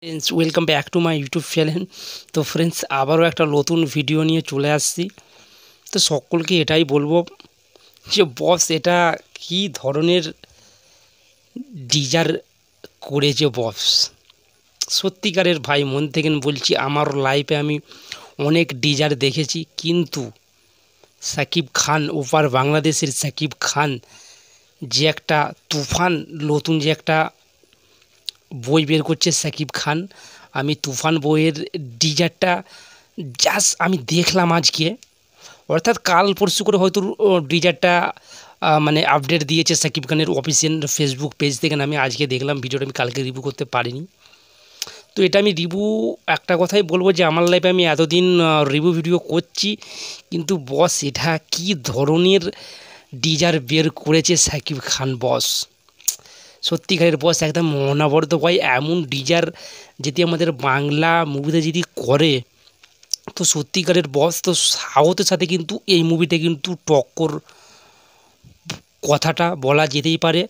Friends, welcome back to my YouTube channel. তো friends, আবারও একটা নতুন ভিডিও নিয়ে চলে আসছি। তো সকলকে এটাই বলবো যে বস এটা কী ধরনের ডিজার করেছে বস। সত্যিকারের ভাই, মন থেকে বলছি, আমার লাইফে আমি অনেক ডিজার দেখেছি, কিন্তু সাকিব খান ওপার বাংলাদেশের সাকিব খান যে একটা তুফান, নতুন যে একটা বই বের করছে সাকিব খান, আমি তুফান বইয়ের ডিজারটা জাস্ট আমি দেখলাম আজকে, অর্থাৎ কাল পরশু করে হয়তো ডিজারটা মানে আপডেট দিয়েছে সাকিব খানের অফিসিয়াল ফেসবুক পেজ থেকে। আমি আজকে দেখলাম ভিডিওটা, আমি কালকে রিভিউ করতে পারিনি। তো এটা আমি রিভিউ একটা কথাই বলবো যে আমার লাইফে আমি এতদিন রিভিউ ভিডিও করছি, কিন্তু বস এটা কি ধরনের ডিজার বের করেছে সাকিব খান বস। সত্যিকারের বস একদম অনবরত ভাই, এমন ডিজার যদি আমাদের বাংলা মুভিতে যদি করে, তো সত্যিকারের বস, তো সাউথের সাথে কিন্তু এই মুভিটা কিন্তু টক্কর কথাটা বলা যেতেই পারে।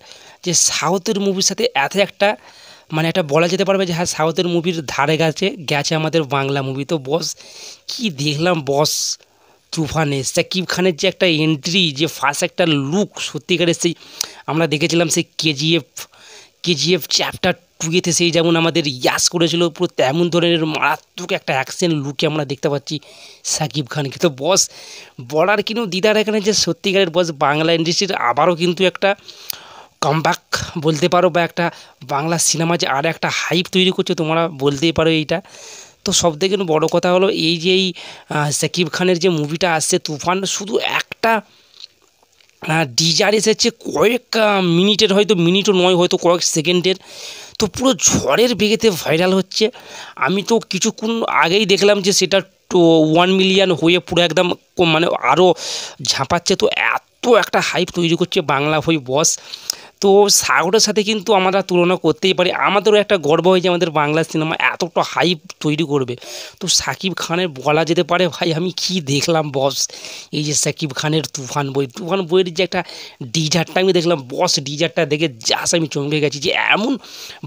যে সাউথের মুভির সাথে এত একটা মানে একটা বলা যেতে পারবে যে হ্যাঁ, সাউথের মুভির ধারে গেছে গেছে আমাদের বাংলা মুভি। তো বস কি দেখলাম বস তুফানে সাকিব খানের যে একটা এন্ট্রি, যে ফার্স্ট একটা লুক, সত্যিকারের সেই আমরা দেখেছিলাম সেই কেজিএফ চ্যাপ্টার টুয়েতে সেই যেমন আমাদের ইয়াস করেছিল, পুরো তেমন ধরনের মারাত্মক একটা অ্যাকশন লুকে আমরা দেখতে পাচ্ছি সাকিব খানকে। তো বস বলার কিন্তু দিদার এখানে যে সত্যিকারের বস বাংলা ইন্ডাস্ট্রির আবারও কিন্তু একটা কামব্যাক বলতে পারো, বা একটা বাংলা সিনেমা যে আর একটা হাইপ তৈরি করছে তোমরা বলতেই পারো এইটা। তো সবথেকে বড় কথা হলো এই যে এই সাকিব খানের যে মুভিটা আসছে তুফান, শুধু একটা ডিজার এসেছে কয়েক মিনিটের, হয়তো মিনিটও নয়, হয়তো কয়েক সেকেন্ডের, তো পুরো ঝড়ের বেগেতে ভাইরাল হচ্ছে। আমি তো কিছুক্ষণ আগেই দেখলাম যে সেটা 1 মিলিয়ন হয়ে পুরো একদম মানে আরও ঝাঁপাচ্ছে। তো এত একটা হাইপ তৈরি করছে বাংলা হয়ে বস। তো সাগরের সাথে কিন্তু আমরা তুলনা করতেই পারি, আমাদেরও একটা গর্ব হয় যে আমাদের বাংলা সিনেমা এতটা হাইপ তৈরি করবে। তো সাকিব খানের বলা যেতে পারে ভাই, আমি কি দেখলাম বস, এই যে সাকিব খানের তুফান বইয়ের যে একটা ডিজারটা আমি দেখলাম বস, ডিজারটা দেখে জাস্ট আমি চমকে গেছি যে এমন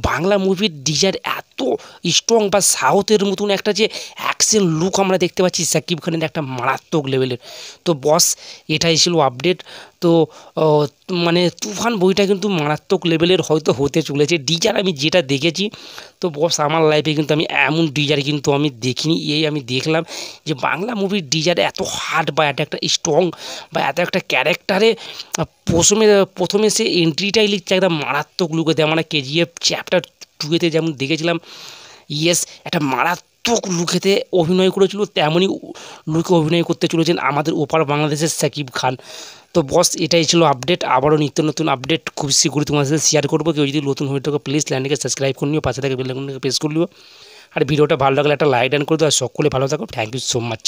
বাংলা মুভির ডিজার এত স্ট্রং, বা সাউথের মতন একটা যে অ্যাকশন লুক আমরা দেখতে পাচ্ছি সাকিব খানের একটা মারাত্মক লেভেলের। তো বস এটাই ছিল আপডেট। তো মানে তুফান বইটা কিন্তু মারাত্মক লেভেলের হয়তো হতে চলেছে ডিজার আমি যেটা দেখেছি। তো বস আমার লাইফে কিন্তু আমি এমন ডিজার কিন্তু আমি দেখিনি, এই আমি দেখলাম যে বাংলা মুভির ডিজার এত হার্ড, বা এত একটা স্ট্রং, বা এত একটা ক্যারেক্টারে প্রথমে সে এন্ট্রিটাই লিখছে একদম মারাত্মক লুকে দেয়। আমরা কেজিএফ চ্যাপ্টার টুয়েতে যেমন দেখেছিলাম, ইয়েস, একটা মারাত্মক লুকেতে অভিনয় করেছিল, তেমনই লুকে অভিনয় করতে চলেছেন আমাদের ওপার বাংলাদেশের সাকিব খান। তো বস এটাই ছিল আপডেট, আবারও নিত্য নতুন আপডেট খুব শীঘ্রই তোমার সাথে শেয়ার করবো। কেউ যদি নতুন হয়ে থাকে প্লিজ চ্যানেলকে সাবস্ক্রাইব করে নিও, পাশে থেকে বেল আইকনটাকে প্রেস করে নিও, আর ভিডিওটা ভালো লাগলে একটা লাইক ডান করে দাও। আর সকলে ভালো থাকো, থ্যাংক ইউ সো মাচ।